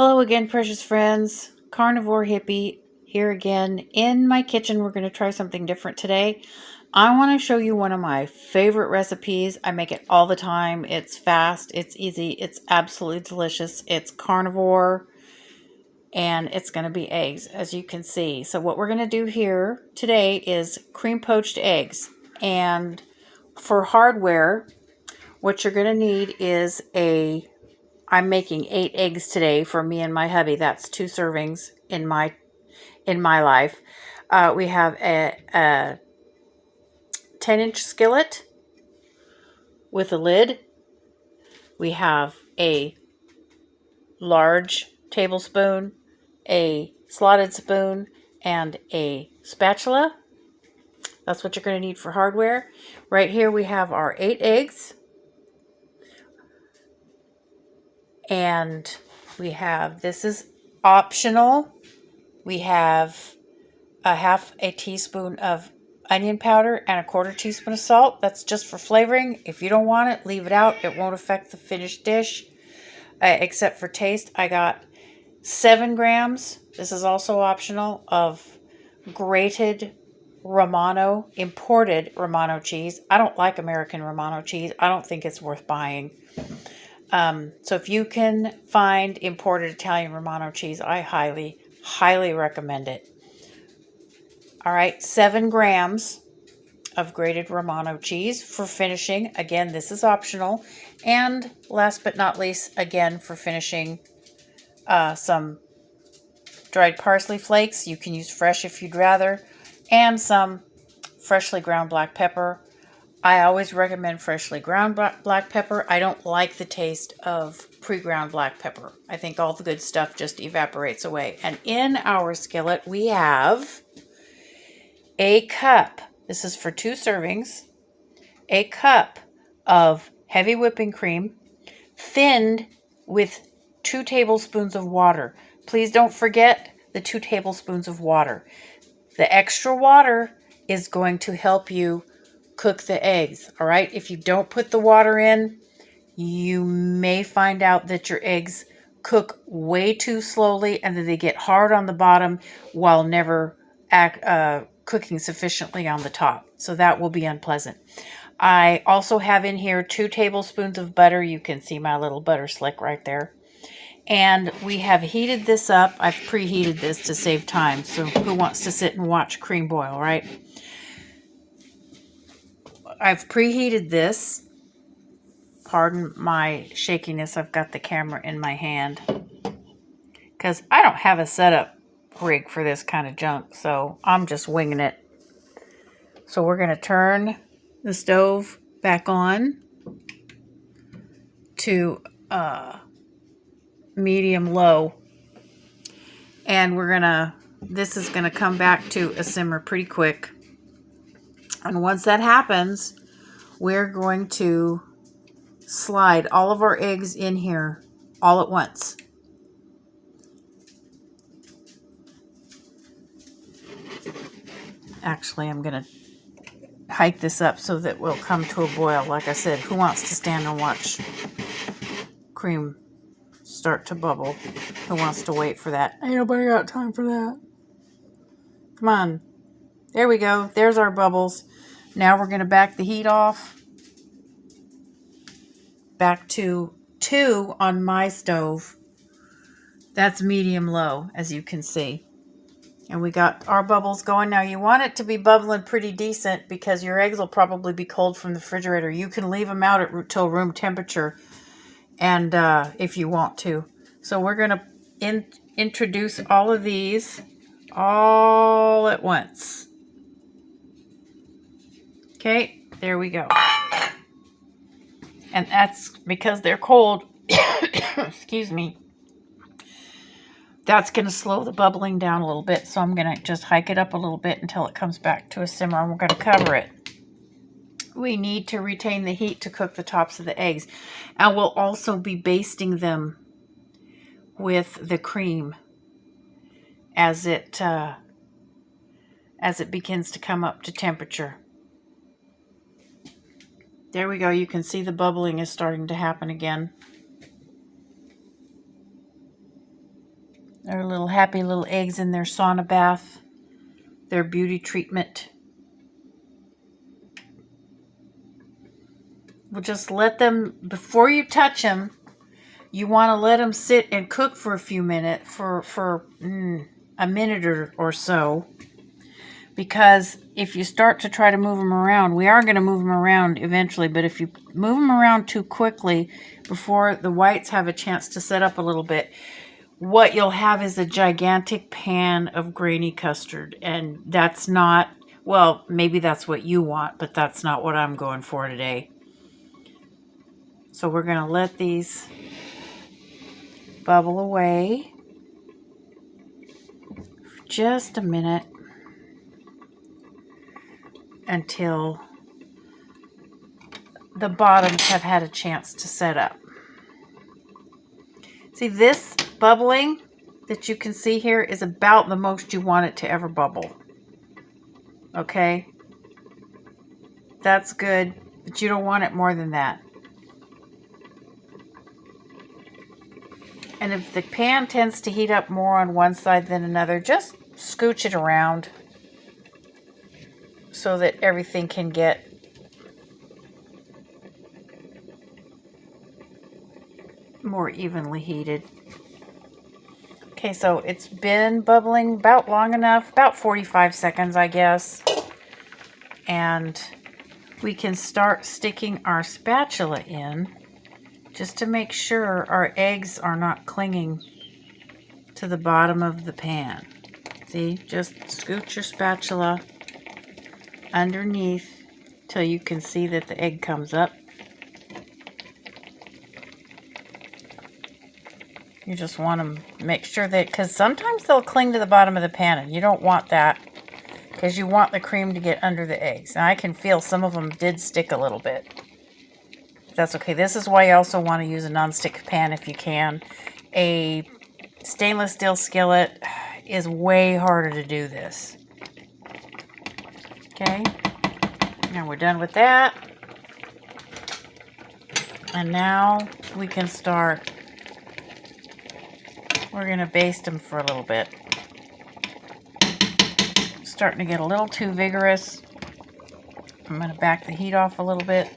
Hello again, precious friends. Carnivore hippie here again. In my kitchen, we're going to try something different today. I want to show you one of my favorite recipes. I make it all the time. It's fast, it's easy, it's absolutely delicious. It's carnivore, and it's going to be eggs, as you can see. So what we're going to do here today is cream poached eggs. And for hardware, what you're going to need is I'm making 8 eggs today for me and my hubby. That's 2 servings in my life. We have a 10-inch skillet with a lid. We have a large tablespoon, a slotted spoon, and a spatula. That's what you're going to need for hardware. Right here we have our 8 eggs. And we have, this is optional, we have a half a teaspoon of onion powder and a quarter teaspoon of salt. That's just for flavoring. If you don't want it, leave it out. It won't affect the finished dish, except for taste. I got 7 grams, this is also optional, of grated Romano, imported Romano cheese. I don't like American Romano cheese. I don't think it's worth buying. So if you can find imported Italian Romano cheese, I highly, highly recommend it. All right, 7 grams of grated Romano cheese for finishing. Again, this is optional. And last but not least, again, for finishing, some dried parsley flakes. You can use fresh if you'd rather. And some freshly ground black pepper. I always recommend freshly ground black pepper. I don't like the taste of pre-ground black pepper. I think all the good stuff just evaporates away. And in our skillet, we have a cup. This is for 2 servings. A cup of heavy whipping cream, thinned with 2 tablespoons of water. Please don't forget the 2 tablespoons of water. The extra water is going to help you cook the eggs, all right? If you don't put the water in, you may find out that your eggs cook way too slowly and that they get hard on the bottom while never cooking sufficiently on the top. So that will be unpleasant. I also have in here 2 tablespoons of butter. You can see my little butter slick right there. And we have heated this up. I've preheated this to save time. So who wants to sit and watch cream boil, right? I've preheated this. Pardon my shakiness. I've got the camera in my hand because I don't have a setup rig for this kind of junk, so I'm just winging it. So we're going to turn the stove back on to medium low, and this is going to come back to a simmer pretty quick. And once that happens, we're going to slide all of our eggs in here all at once. Actually, I'm going to hike this up so that we'll come to a boil. Like I said, who wants to stand and watch cream start to bubble? Who wants to wait for that? Ain't nobody got time for that. Come on. There we go. There's our bubbles. Now we're going to back the heat off. Back to 2 on my stove. That's medium low, as you can see. And we got our bubbles going. Now you want it to be bubbling pretty decent because your eggs will probably be cold from the refrigerator. You can leave them out till room temperature, and if you want to. So we're going to introduce all of these all at once. Okay, there we go. And that's because they're cold. Excuse me. That's going to slow the bubbling down a little bit. So I'm going to just hike it up a little bit until it comes back to a simmer. And we're going to cover it. We need to retain the heat to cook the tops of the eggs. And we'll also be basting them with the cream as it begins to come up to temperature. There we go. You can see the bubbling is starting to happen again. Our little happy little eggs in their sauna bath, their beauty treatment. We'll just let them, before you touch them, you want to let them sit and cook for a few minutes, for a minute or so. Because if you start to try to move them around, we are going to move them around eventually, but if you move them around too quickly before the whites have a chance to set up a little bit, what you'll have is a gigantic pan of grainy custard. And that's not, well, maybe that's what you want, but that's not what I'm going for today. So we're going to let these bubble away for just a minute until the bottoms have had a chance to set up. See, this bubbling that you can see here is about the most you want it to ever bubble. Okay? That's good, but you don't want it more than that. And if the pan tends to heat up more on one side than another, just scooch it around so that everything can get more evenly heated. Okay, so it's been bubbling about long enough, about 45 seconds, I guess. And we can start sticking our spatula in just to make sure our eggs are not clinging to the bottom of the pan. See, just scoot your spatula underneath till you can see that the egg comes up. You just want to make sure that, because sometimes they'll cling to the bottom of the pan, and you don't want that, because you want the cream to get under the eggs. And I can feel some of them did stick a little bit. That's okay. This is why you also want to use a nonstick pan if you can. A stainless steel skillet is way harder to do this. Okay. Now we're done with that. And now we can start. We're going to baste them for a little bit. Starting to get a little too vigorous. I'm going to back the heat off a little bit.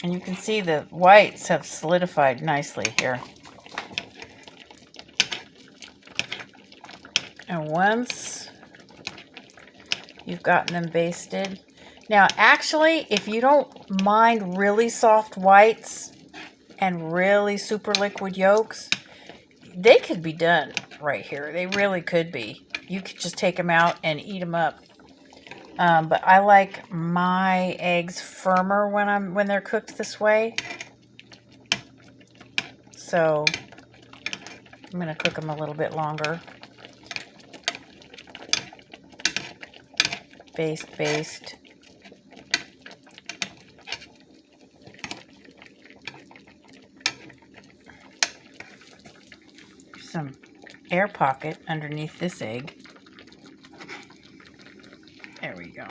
And you can see the whites have solidified nicely here. And once you've gotten them basted. Now, actually, if you don't mind really soft whites and really super liquid yolks, they could be done right here. They really could be. You could just take them out and eat them up. But I like my eggs firmer when they're cooked this way. So I'm going to cook them a little bit longer. Baste. Some air pocket underneath this egg. There we go.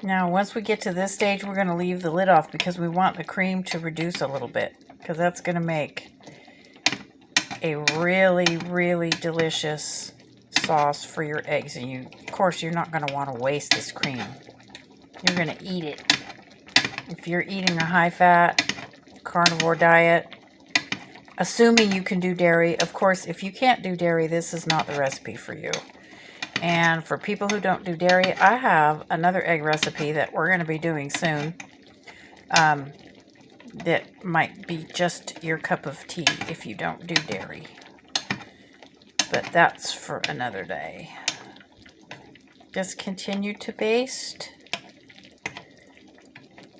Now, once we get to this stage, we're going to leave the lid off because we want the cream to reduce a little bit, because that's going to make a really, really delicious sauce for your eggs. And of course, you're not going to want to waste this cream. You're going to eat it. If you're eating a high-fat carnivore diet, assuming you can do dairy. Of course, if you can't do dairy, this is not the recipe for you. And for people who don't do dairy, I have another egg recipe that we're going to be doing soon. That might be just your cup of tea if you don't do dairy. But that's for another day. Just continue to baste.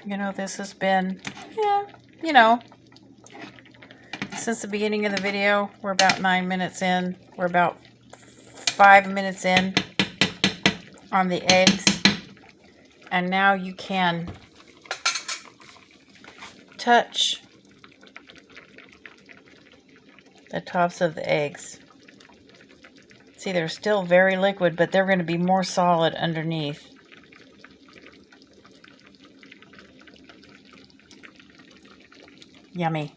You know, this has been, since the beginning of the video, we're about 9 minutes in. We're about 5 minutes in on the eggs. And now you can touch the tops of the eggs. See, they're still very liquid, but they're going to be more solid underneath. Yummy.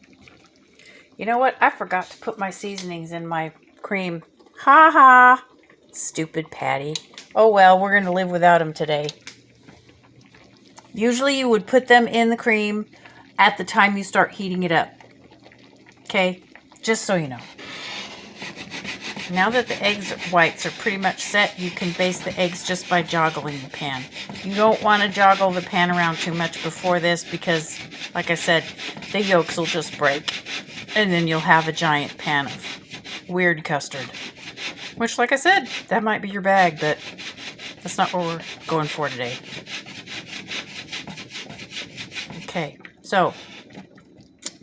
You know what? I forgot to put my seasonings in my cream. Ha ha! Stupid Patty. Oh well, we're going to live without them today. Usually you would put them in the cream at the time you start heating it up. Okay? Just so you know. Now that the eggs whites are pretty much set, you can baste the eggs just by joggling the pan. You don't want to joggle the pan around too much before this because, like I said, the yolks will just break. And then you'll have a giant pan of weird custard. Which, like I said, that might be your bag, but that's not what we're going for today. Okay, so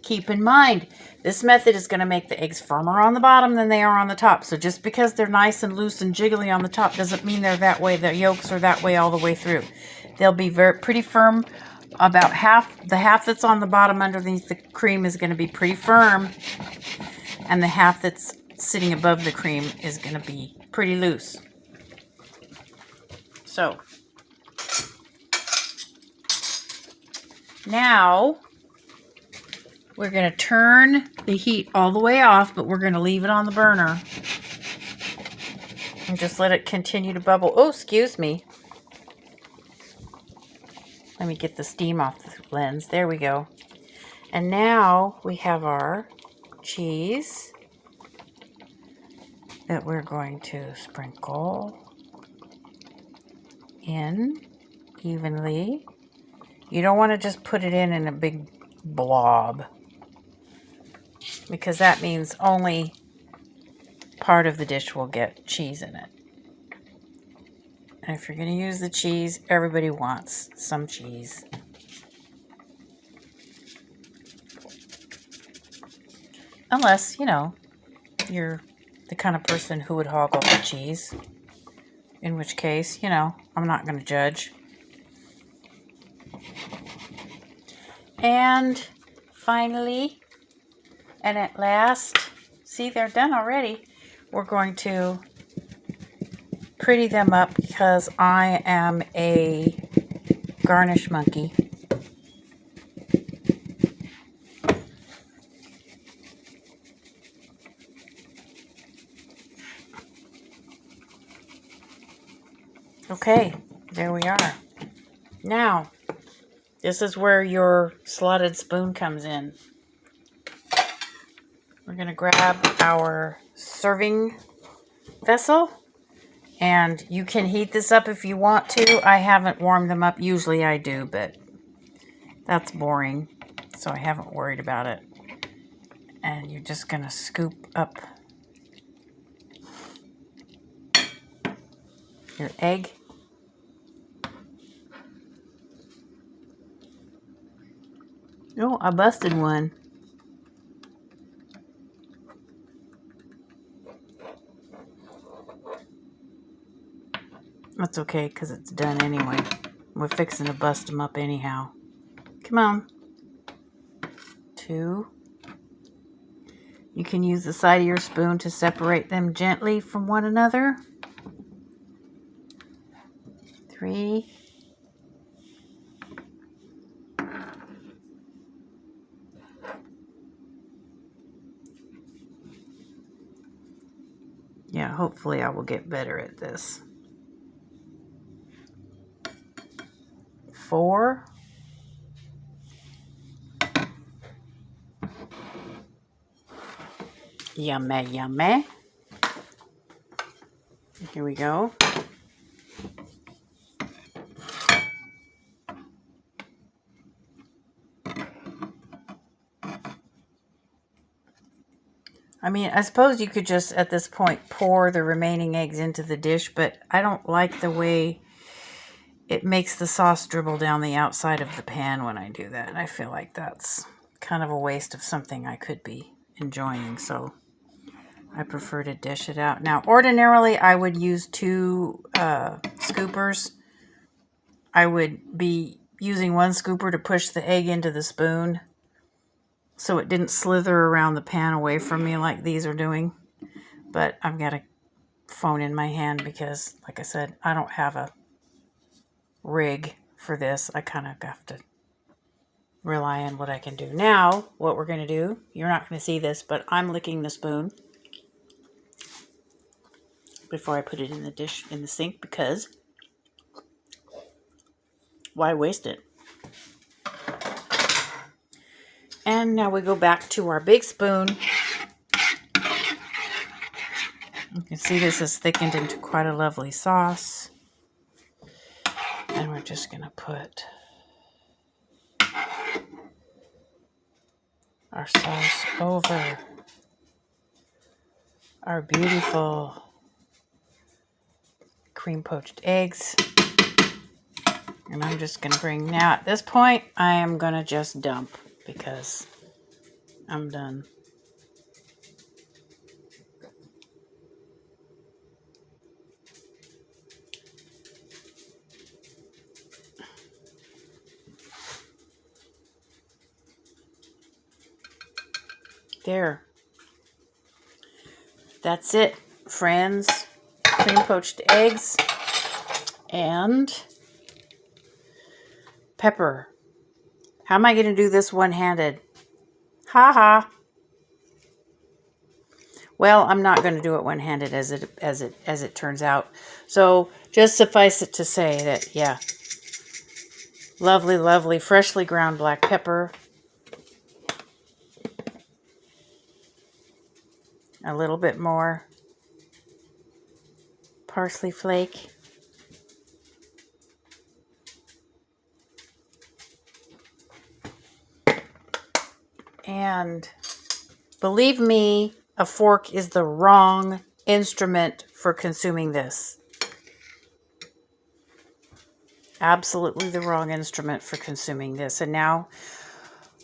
keep in mind, this method is going to make the eggs firmer on the bottom than they are on the top. So just because they're nice and loose and jiggly on the top doesn't mean they're that way. The yolks are that way all the way through. They'll be pretty firm. About the half that's on the bottom underneath the cream is going to be pretty firm. And the half that's sitting above the cream is going to be pretty loose. So now we're going to turn the heat all the way off, but we're going to leave it on the burner and just let it continue to bubble. Oh, excuse me. Let me get the steam off the lens. There we go. And now we have our cheese that we're going to sprinkle in evenly. You don't want to just put it in a big blob, because that means only part of the dish will get cheese in it. And if you're going to use the cheese, everybody wants some cheese. Unless, you know, you're the kind of person who would hog all the cheese. In which case, you know, I'm not going to judge. And finally, and at last, see, they're done already. We're going to pretty them up because I am a garnish monkey. Okay, there we are. Now, this is where your slotted spoon comes in. We're going to grab our serving vessel. And you can heat this up if you want to. I haven't warmed them up. Usually I do, but that's boring. So I haven't worried about it. And you're just going to scoop up your egg. Oh, I busted one. That's okay, because it's done anyway. We're fixing to bust them up anyhow. Come on. 2. You can use the side of your spoon to separate them gently from one another. 3. Yeah, hopefully I will get better at this. 4. Yummy, yummy. Here we go. I mean, I suppose you could just, at this point, pour the remaining eggs into the dish, but I don't like the way it makes the sauce dribble down the outside of the pan when I do that. And I feel like that's kind of a waste of something I could be enjoying, so I prefer to dish it out. Now, ordinarily, I would use 2 scoopers. I would be using one scooper to push the egg into the spoon, so it didn't slither around the pan away from me like these are doing. But I've got a phone in my hand because, like I said, I don't have a rig for this. I kind of have to rely on what I can do. Now, what we're going to do, you're not going to see this, but I'm licking the spoon before I put it in the dish, in the sink, because why waste it? And now we go back to our big spoon. You can see this is thickened into quite a lovely sauce. And we're just going to put our sauce over our beautiful cream poached eggs. And I'm just going to bring, now at this point, I am going to just dump because I'm done. There. That's it, friends. Cream poached eggs and pepper. How am I going to do this one-handed? Ha ha. Well, I'm not going to do it one-handed as it turns out. So just suffice it to say that, yeah, lovely, lovely, freshly ground black pepper. A little bit more parsley flake. And believe me, a fork is the wrong instrument for consuming this. Absolutely the wrong instrument for consuming this. And now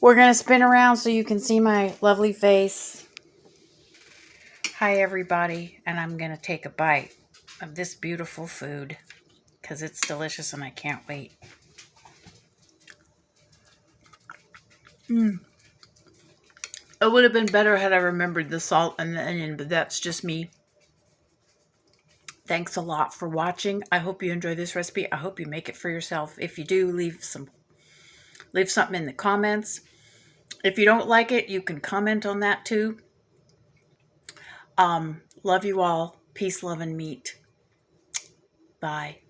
we're going to spin around so you can see my lovely face. Hi, everybody. And I'm going to take a bite of this beautiful food because it's delicious and I can't wait. It would have been better had I remembered the salt and the onion, but that's just me. Thanks a lot for watching. I hope you enjoy this recipe. I hope you make it for yourself. If you do, leave something in the comments. If you don't like it, you can comment on that too. Love you all. Peace, love, and meat. Bye.